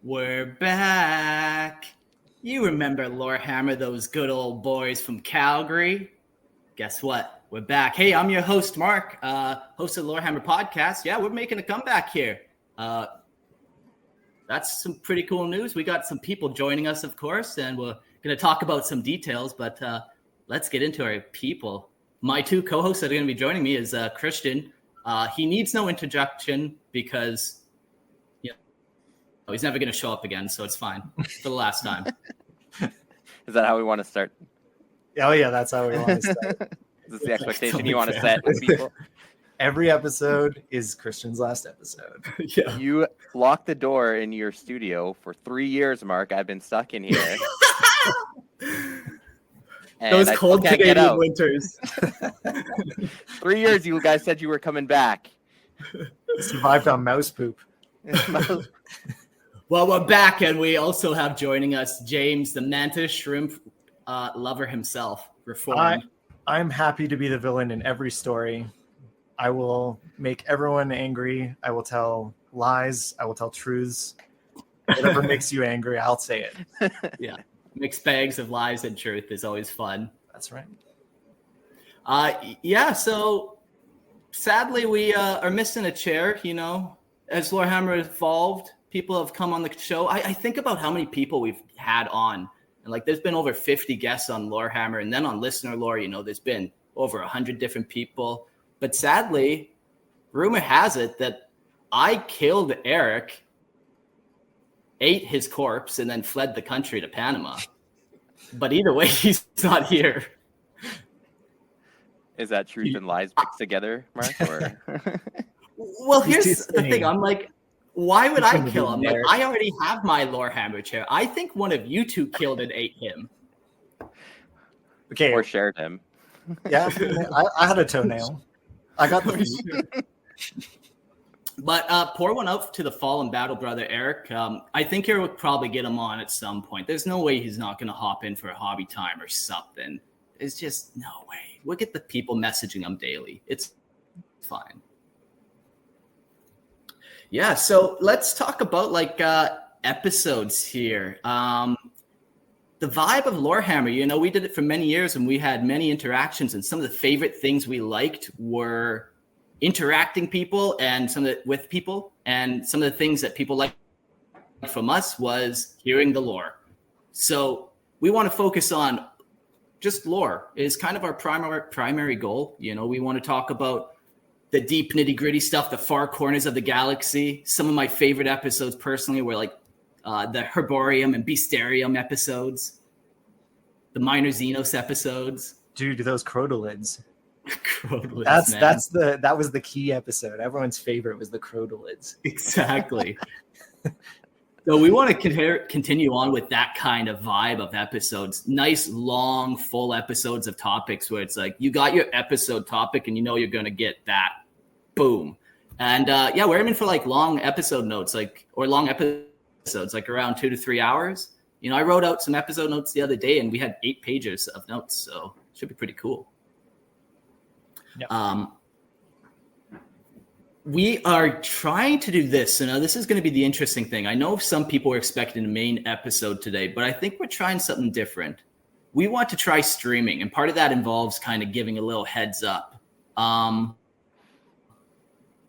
We're back. You remember Lorehammer, those good old boys from Calgary? Guess what? We're back. Hey, I'm your host, Mark, host of the Lorehammer podcast. Yeah, we're making a comeback here. That's some pretty cool news. We got some people joining us, of course, and we're going to talk about some details, but let's get into our people. My two co-hosts that are going to be joining me is Christian. He needs no introduction because he's never going to show up again, so it's fine for the last time. Is that how we want to start? Oh, yeah, that's how we want to start. Is this the expectation you want to set with people? Every episode is Christian's last episode. Yeah. You locked the door in your studio for 3 years, Mark. I've been stuck in here. Those cold Canadian winters. 3 years you guys said you were coming back. Survived on mouse poop. Well, we're back, and we also have joining us James, the mantis shrimp lover himself, reformed. I'm happy to be the villain in every story. I will make everyone angry. I will tell lies. I will tell truths. Whatever makes you angry, I'll say it. Yeah. Mixed bags of lies and truth is always fun. That's right. So sadly, we are missing a chair, As Lorehammer evolved, people have come on the show. I think about how many people we've had on. And there's been over 50 guests on Lorehammer. And then on Listener Lore, there's been over 100 different people. But sadly, rumor has it that I killed Eric, ate his corpse, and then fled the country to Panama. But either way, he's not here. Is that truth and lies mixed together, Mark? Or? Well, here's the thing. I'm like, why would I kill him? I already have my Lorehammer chair. I think one of you two killed and ate him. Okay. Or shared him. Yeah, I had a toenail. I got the feet. But pour one out to the fallen battle brother, Eric. I think you'll probably get him on at some point. There's no way he's not going to hop in for a hobby time or something. There's just no way. We'll get the people messaging him daily. It's fine. Yeah, so let's talk about episodes here. The vibe of Lorehammer, we did it for many years and we had many interactions, and some of the favorite things we liked were interacting with people, and some of the things that people liked from us was hearing the lore. So we want to focus on just lore is kind of our primary goal. We want to talk about the deep nitty-gritty stuff, the far corners of the galaxy. Some of my favorite episodes personally were the Herborium and Beastarium episodes, the Minor Xenos episodes. Dude, those crotalids. Crotalids, that was the key episode. Everyone's favorite was the crotalids. Exactly. So we want to continue on with that kind of vibe of episodes. Nice, long, full episodes of topics where it's you got your episode topic and you're going to get that. Boom. And we're aiming for long episode notes, or long episodes, around 2 to 3 hours. I wrote out some episode notes the other day and we had 8 pages of notes. So it should be pretty cool. Yep. We are trying to do this. So now this is going to be the interesting thing. I know some people were expecting a main episode today, but I think we're trying something different. We want to try streaming, and part of that involves kind of giving a little heads up.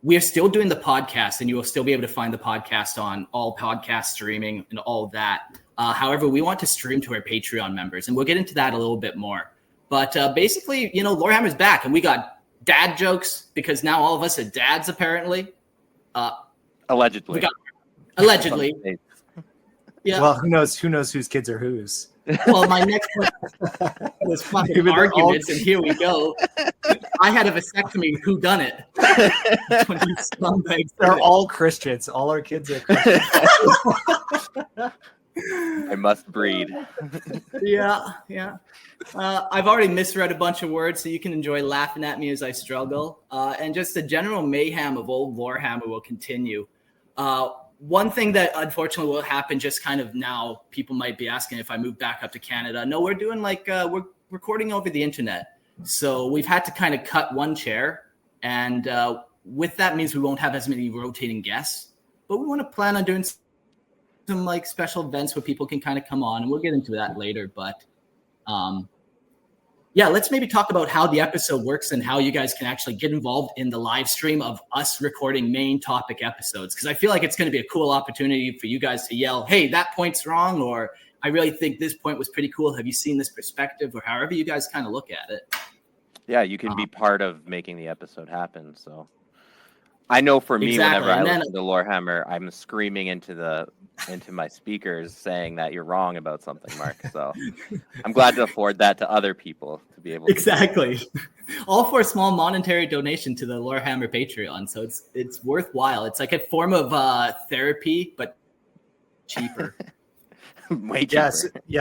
We are still doing the podcast, and you will still be able to find the podcast on all podcast streaming and all of that. However, we want to stream to our Patreon members, and we'll get into that a little bit more. But basically, Lorehammer's back, and we got dad jokes because now all of us are dads, apparently. Allegedly. Allegedly. Yeah. Well, who knows whose kids are whose? Well, my next one was fucking arguments, and here we go. I had a vasectomy. Who done it? They're all Christians. All our kids are Christians. I must breed. Yeah. I've already misread a bunch of words, so you can enjoy laughing at me as I struggle. And just the general mayhem of old Lorehammer will continue. One thing that unfortunately will happen just kind of now, people might be asking if I move back up to Canada. No, we're doing we're recording over the internet. So we've had to kind of cut one chair. And with that means we won't have as many rotating guests. But we want to plan on doing some like special events where people can kind of come on, and we'll get into that later. But yeah, let's maybe talk about how the episode works and how you guys can actually get involved in the live stream of us recording main topic episodes. Because I feel like it's going to be a cool opportunity for you guys to yell, hey, that point's wrong, or I really think this point was pretty cool. Have you seen this perspective? Or however you guys kind of look at it. Yeah, you can be part of making the episode happen. So I know for me, Exactly. whenever I listen to Lorehammer, I'm screaming into my speakers saying that you're wrong about something, Mark. So I'm glad to afford that to other people to be able to. Exactly. All for a small monetary donation to the Lorehammer Patreon. So it's worthwhile. It's like a form of therapy, but cheaper. Way cheaper.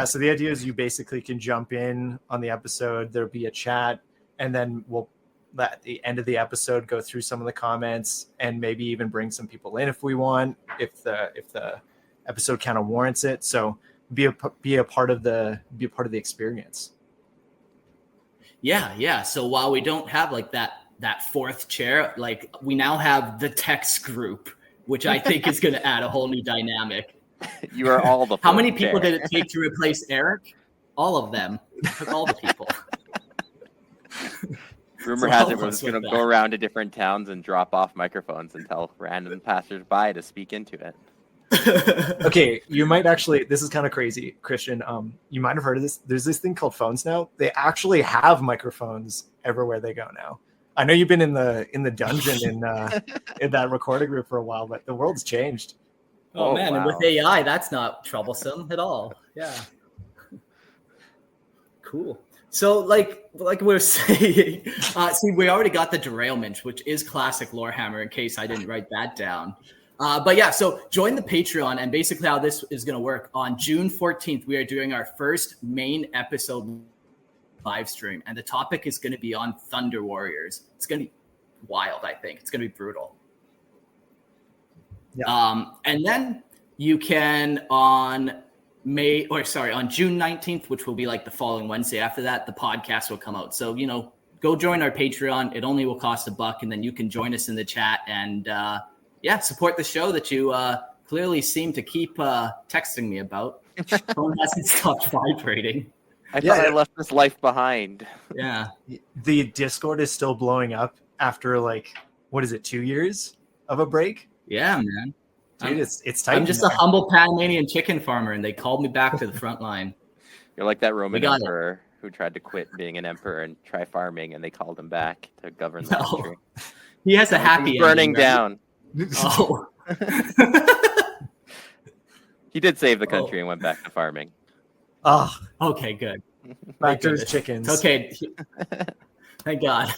So the idea is you basically can jump in on the episode. There'll be a chat, and then we'll at the end of the episode go through some of the comments and maybe even bring some people in if we want, if the episode kind of warrants it. So be a part of the experience. Yeah. So while we don't have like that fourth chair, like we now have the text group, which I think is going to add a whole new dynamic. You are all the. How many people did it take to replace Eric? All of them. It took all the people. Rumor has it we're just going to go around to different towns and drop off microphones and tell random passersby to speak into it. Okay, you might actually. This is kind of crazy, Christian. You might have heard of this. There's this thing called phones now. They actually have microphones everywhere they go now. I know you've been in the dungeon in that recording group for a while, but the world's changed. Oh man, wow. And with AI, that's not troublesome at all. Yeah. Cool. So like we were saying, see, we already got the derailment, which is classic Lorehammer, in case I didn't write that down. But yeah, so join the Patreon, and basically how this is going to work. On June 14th, we are doing our first main episode live stream, and the topic is going to be on Thunder Warriors. It's going to be wild, I think. It's going to be brutal. Yeah. And then you can on June 19th, which will be like the following Wednesday after that, the podcast will come out. So, go join our Patreon. It only will cost $1, and then you can join us in the chat and, support the show that you clearly seem to keep texting me about. Phone hasn't stopped vibrating. I thought I left this life behind. Yeah. The Discord is still blowing up after 2 years of a break? Yeah, man. Dude, it's tight. I'm just a humble Panamanian chicken farmer, and they called me back to the front line. You're like that Roman emperor who tried to quit being an emperor and try farming, and they called him back to govern the country. He has a happy ending. Burning down. Oh. He did save the country and went back to farming. Oh, okay, good. Back to his chickens. Okay. Thank God.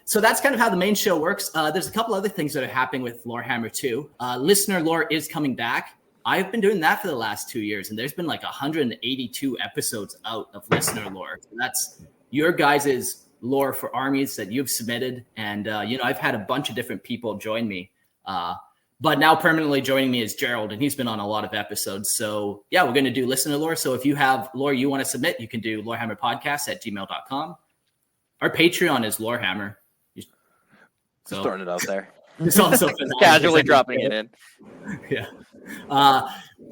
So that's kind of how the main show works. There's a couple other things that are happening with Lorehammer too. Listener lore is coming back. I've been doing that for the last 2 years, and there's been 182 episodes out of listener lore. So that's your guys' lore for armies that you've submitted. And, I've had a bunch of different people join me. But now permanently joining me is Gerald, and he's been on a lot of episodes. So yeah, we're going to do listener lore. So if you have lore you want to submit, you can do lorehammerpodcast@gmail.com. Our Patreon is Lorehammer. Just throwing it out there. It's also casually dropping it in. Yeah.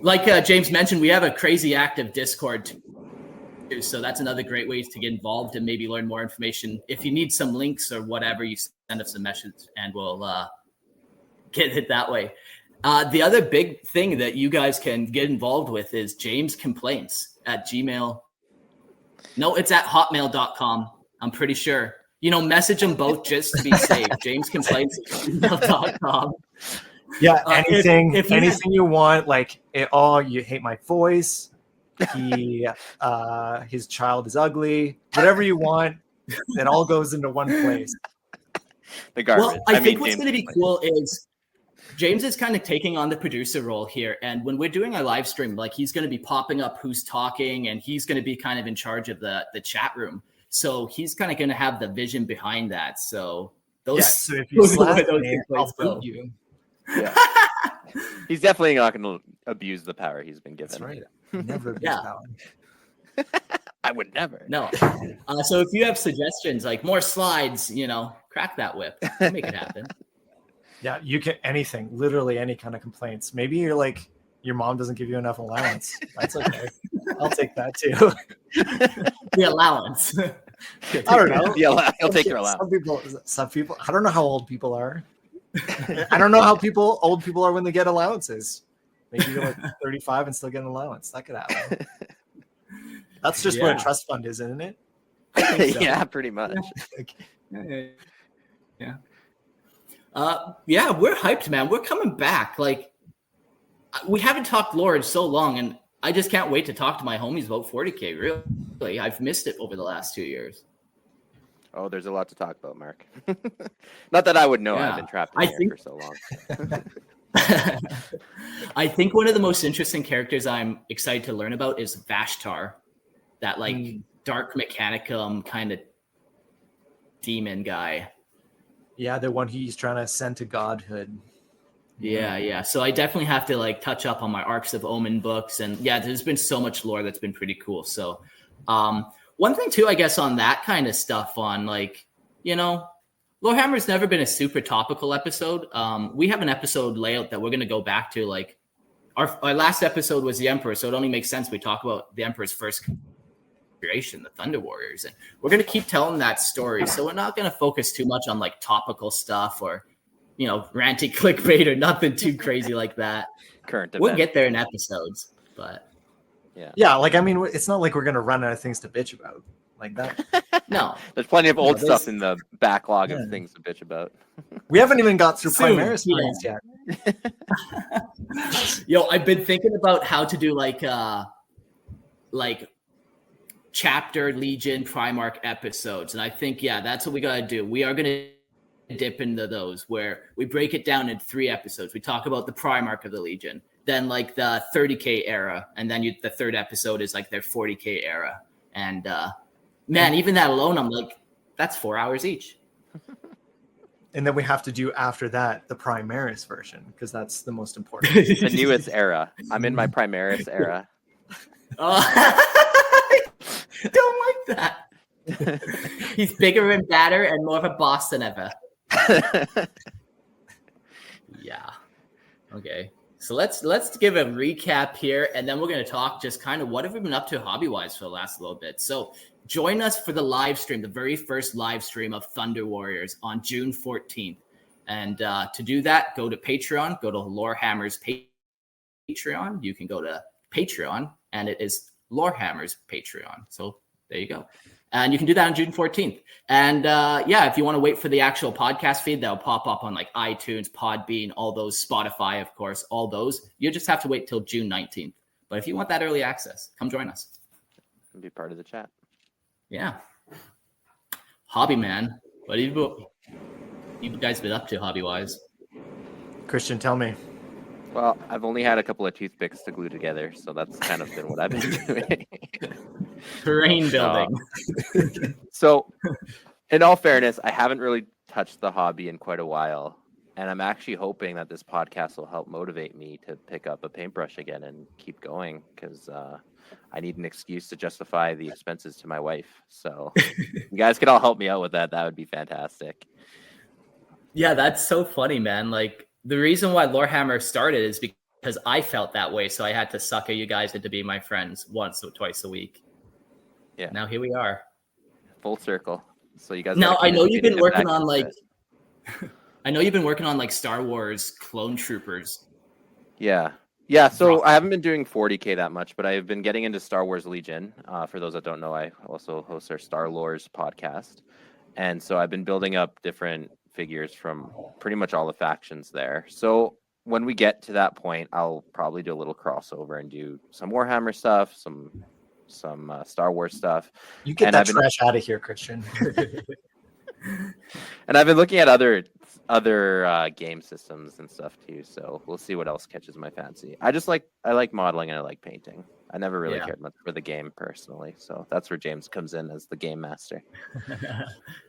Like James mentioned, we have a crazy active Discord too. So that's another great way to get involved and maybe learn more information. If you need some links or whatever, you send us a message and we'll get it that way. The other big thing that you guys can get involved with is James Complaints at Gmail. No, it's at hotmail.com. I'm pretty sure. Message them both just to be safe. James Complaints at gmail.com. Yeah, anything you want, you hate my voice, his child is ugly, whatever you want, it all goes into one place. The garbage. Well, I think what's going to be cool is James is kind of taking on the producer role here. And when we're doing our live stream, he's going to be popping up who's talking, and he's going to be kind of in charge of the chat room. So he's kind of going to have the vision behind that. So so if you slap me, I'll boot you. Yeah. He's definitely not going to abuse the power he's been given. That's right. Never abuse power. I would never. No. So if you have suggestions, more slides, crack that whip. Make it happen. Yeah, you can anything, literally any kind of complaints. Maybe you're like your mom doesn't give you enough allowance. That's okay. I'll take that too. The allowance. I don't know. He'll take your allowance. Some people. I don't know how old people are. I don't know how old people are when they get allowances. Maybe you're like 35 and still get an allowance. That could happen. That's just what a trust fund is, isn't it? So. Yeah, pretty much. Yeah. We're hyped, man. We're coming back. Like, we haven't talked lore in so long, and I just can't wait to talk to my homies about 40K. Really, I've missed it over the last 2 years. Oh, there's a lot to talk about, Mark. Not that I would know. I've been trapped in here for so long. I think one of the most interesting characters I'm excited to learn about is Vashtar, that dark mechanicum kind of demon guy. Yeah, the one he's trying to ascend to godhood. Yeah. So I definitely have to like touch up on my Arcs of Omen books, and there's been so much lore that's been pretty cool. So, one thing too, I guess, on that kind of stuff, on like, Lorehammer's never been a super topical episode. We have an episode layout that we're going to go back to. Like, our last episode was the Emperor, so it only makes sense we talk about the Emperor's first creation, the Thunder Warriors, and we're going to keep telling that story. So we're not going to focus too much on like topical stuff or ranty clickbait or nothing too crazy like that. Current event. We'll get there in episodes, but yeah. Like, I mean, it's not like we're going to run out of things to bitch about like that. No, there's plenty of old stuff in the backlog of things to bitch about. We haven't even got through Primaris yet. Yo, I've been thinking about how to do like chapter Legion Primarch episodes, and I think that's what we got to do. We are going to dip into those where we break it down in 3 episodes. We talk about the Primarch of the Legion, then like the 30K era, and then the third episode is like their 40K era. And man, even that alone, I'm like, that's 4 hours each. And then we have to do after that the Primaris version, because that's the most important. The newest era. I'm in my Primaris era. Don't like that. He's bigger and badder and more of a boss than ever. Yeah. Okay. So let's give a recap here, and then we're going to talk just kind of what have we been up to hobby-wise for the last little bit. So join us for the live stream, the very first live stream of Thunder Warriors on June 14th. And to do that, go to Patreon, go to Lorehammer's Patreon. You can go to Patreon, and it is Lorehammer's Patreon. So there you go. And you can do that on June 14th. And if you want to wait for the actual podcast feed, that'll pop up on like iTunes, Podbean, all those, Spotify, of course, all those. You just have to wait till June 19th. But if you want that early access, come join us. And be part of the chat. Yeah. Hobby, man. What have you guys been up to hobby-wise? Christian, tell me. Well, I've only had a couple of toothpicks to glue together, so that's kind of been what I've been doing. Terrain building. So, in all fairness, I haven't really touched the hobby in quite a while, and I'm actually hoping that this podcast will help motivate me to pick up a paintbrush again and keep going, because I need an excuse to justify the expenses to my wife. So, you guys could all help me out with that. That would be fantastic. Yeah, that's so funny, man. Like, the reason why Lorehammer started is because I felt that way, so I had to sucker you guys into being my friends once or twice a week. Yeah. Now here we are. Full circle. So you guys. Now I know you've been working on like Star Wars Clone Troopers. Yeah. So I haven't been doing 40K that much, but I've been getting into Star Wars Legion. For those that don't know, I also host our Star Lores podcast, and so I've been building up different figures from pretty much all the factions there. So when we get to that point, I'll probably do a little crossover and do some Warhammer stuff, some Star Wars stuff. You get that trash out of here, Christian. And I've been looking at other game systems and stuff too. So we'll see what else catches my fancy. I like modeling and I like painting. I never really cared much for the game personally. So that's where James comes in as the game master.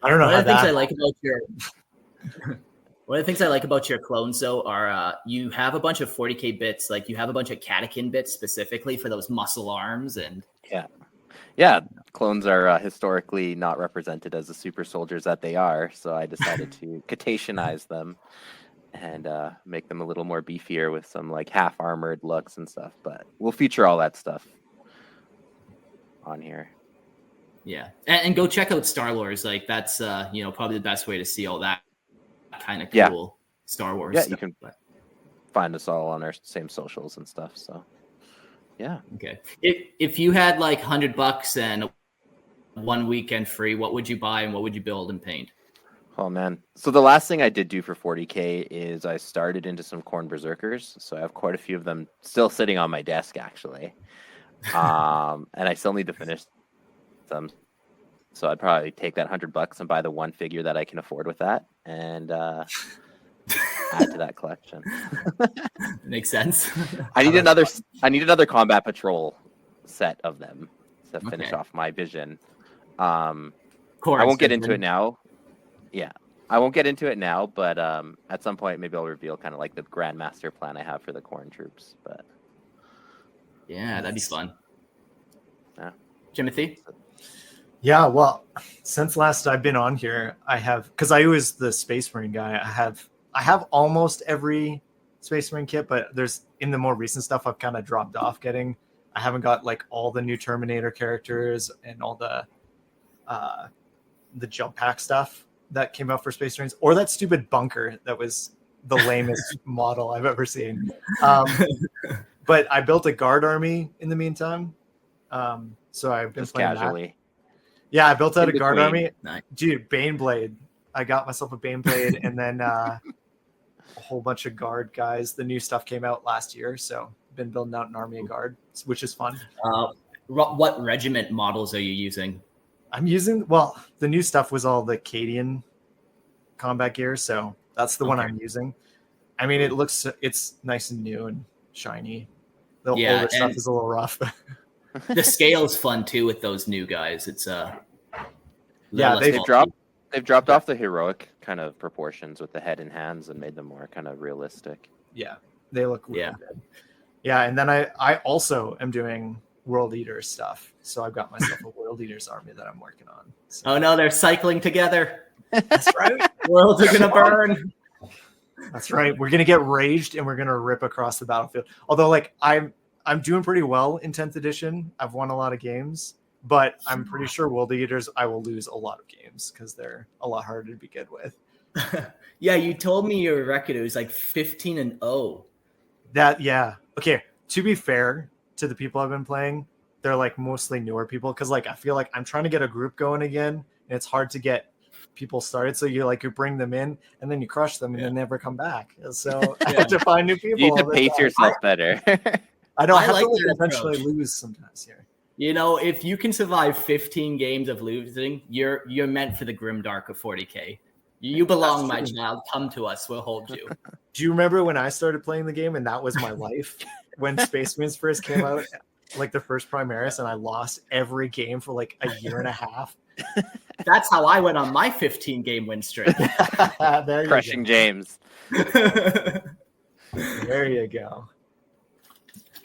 I don't know. One of the things I like about one of the things I like about your clones, though, are you have a bunch of 40K bits. Like, you have a bunch of catechin bits specifically for those muscle arms. And yeah, clones are historically not represented as the super soldiers that they are. So I decided to catechinize them and make them a little more beefier with some like half armored looks and stuff. But we'll feature all that stuff on here. Yeah, and go check out Star Wars. Like that's probably the best way to see all that kind of cool Star Wars. Yeah, stuff. you can find us all on our same socials and stuff. So yeah. Okay. If you had like $100 and 1 weekend free, what would you buy and what would you build and paint? Oh man. So the last thing I did do for 40K is I started into some Khorne Berserkers. So I have quite a few of them still sitting on my desk actually. And I still need to finish them. So I'd probably take that $100 and buy the one figure that I can afford with that and add to that collection. Makes sense. I need another Combat Patrol set of them to finish off my vision. I won't get into it now. Yeah, I won't get into it now, but at some point maybe I'll reveal kind of like the Grandmaster plan I have for the Khorne troops. But yeah, that'd be fun. Yeah, Timothy. Yeah, well, since last I've been on here, because I was the Space Marine guy. I have almost every Space Marine kit, but in the more recent stuff I've kind of dropped off getting. I haven't got like all the new Terminator characters and all the jump pack stuff that came out for Space Marines, or that stupid bunker that was the lamest model I've ever seen. But I built a guard army in the meantime. So I've been just playing casually. that. Yeah, I built out a guard army. Nice. Dude, Baneblade. I got myself a Baneblade and then a whole bunch of guard guys. The new stuff came out last year, so I've been building out an army of guard, which is fun. What regiment models are you using? I'm using, the new stuff was all the Cadian combat gear, so that's the one I'm using. I mean, it's nice and new and shiny. The older stuff is a little rough. The scale's fun too with those new guys. It's they've dropped off the heroic kind of proportions with the head and hands and made them more kind of realistic. Yeah, they look really good. Yeah, and then I also am doing World Eater stuff. So I've got myself a World Eaters army that I'm working on. So. Oh no, they're cycling together. That's right. Worlds are gonna burn. That's right. We're gonna get raged and we're gonna rip across the battlefield. Although, like, I'm doing pretty well in 10th edition. I've won a lot of games, but I'm pretty sure World Eaters I will lose a lot of games because they're a lot harder to be good with. Yeah, you told me your record it was like 15-0. Okay. To be fair to the people I've been playing, they're like mostly newer people because like I feel like I'm trying to get a group going again, and it's hard to get people started. So you bring them in and then you crush them and they never come back. So I have to find new people. You need to pace yourself better. I don't have like to eventually lose sometimes here. You know, if you can survive 15 games of losing, you're meant for the grimdark of 40K. You belong, my child. Come to us. We'll hold you. Do you remember when I started playing the game and that was my life? When Space Marines first came out, like the first Primaris, and I lost every game for like a year and a half. That's how I went on my 15-game win streak. Crushing James. There you go.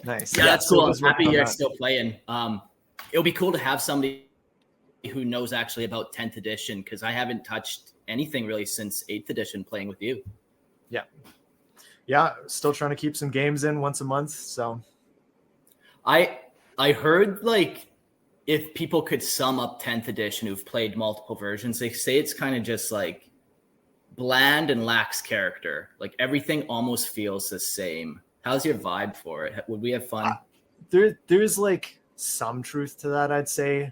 Nice. Yeah, that's cool. I'm happy you're still playing. It'll be cool to have somebody who knows actually about 10th edition because I haven't touched anything really since 8th edition playing with you. Yeah, still trying to keep some games in once a month. So I heard like if people could sum up 10th edition who've played multiple versions, they say it's kind of just like bland and lacks character. Like everything almost feels the same. How's your vibe for it? Would we have fun? There's like some truth to that, I'd say.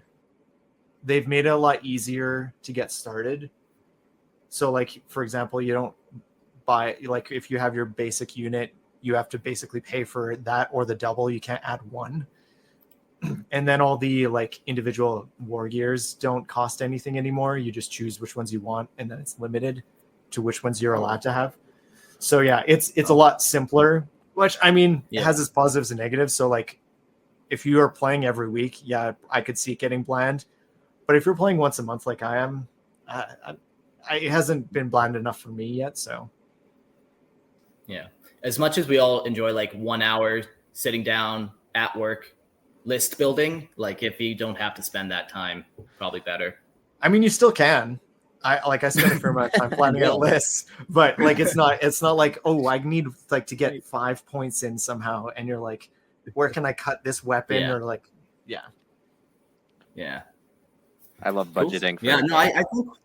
They've made it a lot easier to get started. So like, for example, you don't buy, like if you have your basic unit, you have to basically pay for that or the double. You can't add one. And then all the like individual war gears don't cost anything anymore. You just choose which ones you want, and then it's limited to which ones you're allowed to have. So yeah, it's a lot simpler, which I mean, it has its positives and negatives. So like if you are playing every week, yeah, I could see it getting bland. But if you're playing once a month like I am, it hasn't been bland enough for me yet. So yeah, as much as we all enjoy like 1 hour sitting down at work list building, like if you don't have to spend that time, probably better. I mean, you still can. I spent a fair amount of time planning out lists, but like it's not like, oh, I need like to get 5 points in somehow, and you're like, where can I cut this weapon? Or like, yeah. I love budgeting. Cool.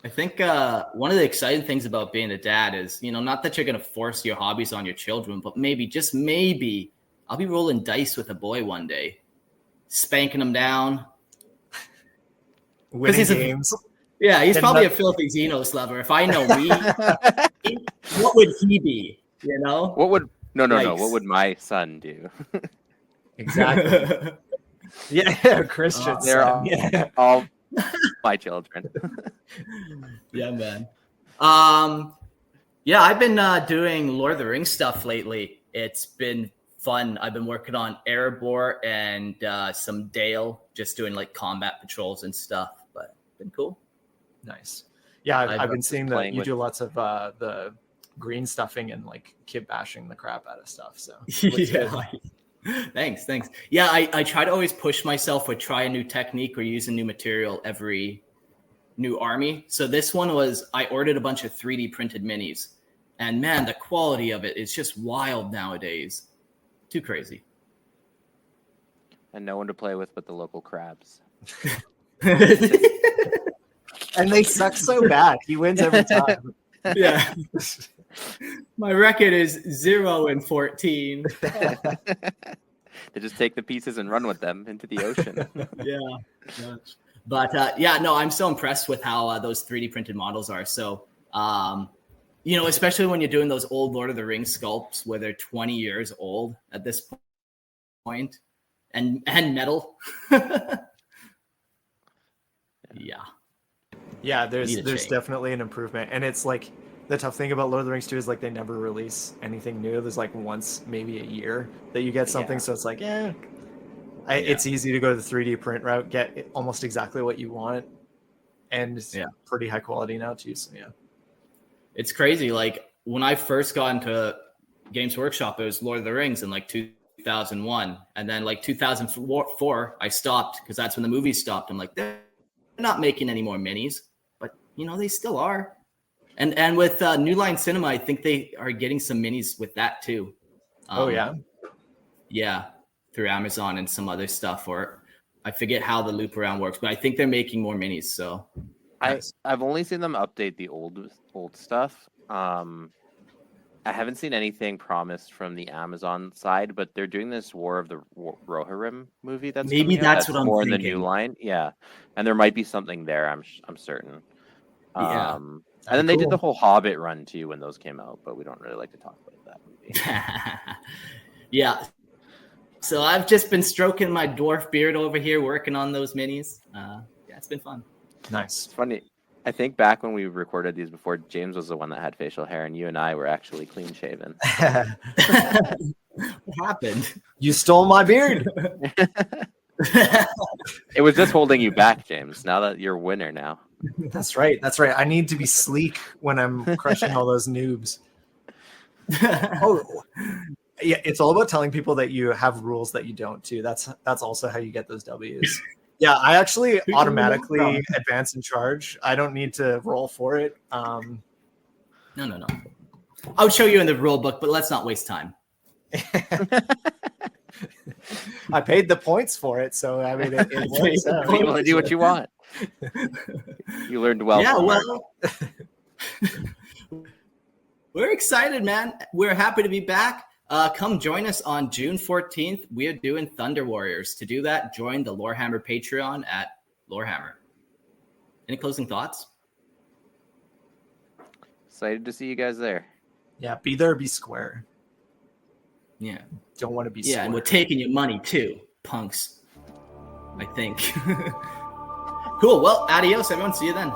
I think one of the exciting things about being a dad is, not that you're going to force your hobbies on your children, but maybe, just maybe, I'll be rolling dice with a boy one day, spanking him down. Winning games. He's probably a filthy Xenos lover. If I know me, what would he be? What would what would my son do? Exactly. Christian. They're all my children. Yeah, man. I've been doing Lord of the Rings stuff lately. It's been fun. I've been working on Erebor and some Dale, just doing like combat patrols and stuff. But been cool. Nice. Yeah, I've been seeing that you do lots of the green stuffing and like kit bashing the crap out of stuff. So Thanks. Yeah, I try to always push myself or try a new technique or use a new material every new army. So this one was, I ordered a bunch of 3D printed minis, and man, the quality of it is just wild nowadays. Too crazy. And no one to play with but the local crabs. And they suck so bad. He wins every time. Yeah. My record is 0-14. They just take the pieces and run with them into the ocean. Yeah. But I'm so impressed with how those 3D printed models are. So, especially when you're doing those old Lord of the Rings sculpts where they're 20 years old at this point, and metal. Yeah, there's definitely an improvement, and it's like the tough thing about Lord of the Rings too is like they never release anything new. There's like once maybe a year that you get something, so it's like it's easy to go to the 3D print route, get almost exactly what you want, and it's pretty high quality now too. So it's crazy. Like when I first got into Games Workshop, it was Lord of the Rings in like 2001, and then like 2004 I stopped because that's when the movies stopped. I'm like, they're not making any more minis, but they still are. And with New Line Cinema, I think they are getting some minis with that too. Through Amazon and some other stuff, or I forget how the loop around works, but I think they're making more minis. So I've only seen them update the old stuff. I haven't seen anything promised from the Amazon side, but they're doing this War of the Rohirrim movie. That's what I'm thinking. In the New Line, and there might be something there. I'm certain. And then they did the whole Hobbit run too when those came out, but we don't really like to talk about that movie. Yeah. So I've just been stroking my dwarf beard over here, working on those minis. It's been fun. Nice. It's funny. I think back when we recorded these before, James was the one that had facial hair, and you and I were actually clean shaven. What happened? You stole my beard. It was just holding you back, James. Now that you're a winner now. That's right. I need to be sleek when I'm crushing all those noobs. Yeah, it's all about telling people that you have rules that you don't too. That's also how you get those W's. Yeah, I actually automatically advance in charge. I don't need to roll for it. No. I'll show you in the rule book, but let's not waste time. I paid the points for it, so I mean, it works out. You're able to do what you want. You learned well. Yeah, well, we're excited, man. We're happy to be back. Come join us on June 14th. We are doing Thunder Warriors. To do that, join the Lorehammer Patreon at Lorehammer. Any closing thoughts? Excited to see you guys there. Yeah, be there, be square. Yeah. Don't want to be square. Yeah, and we're taking your money too, punks. I think. Cool. Well, adios, everyone. See you then.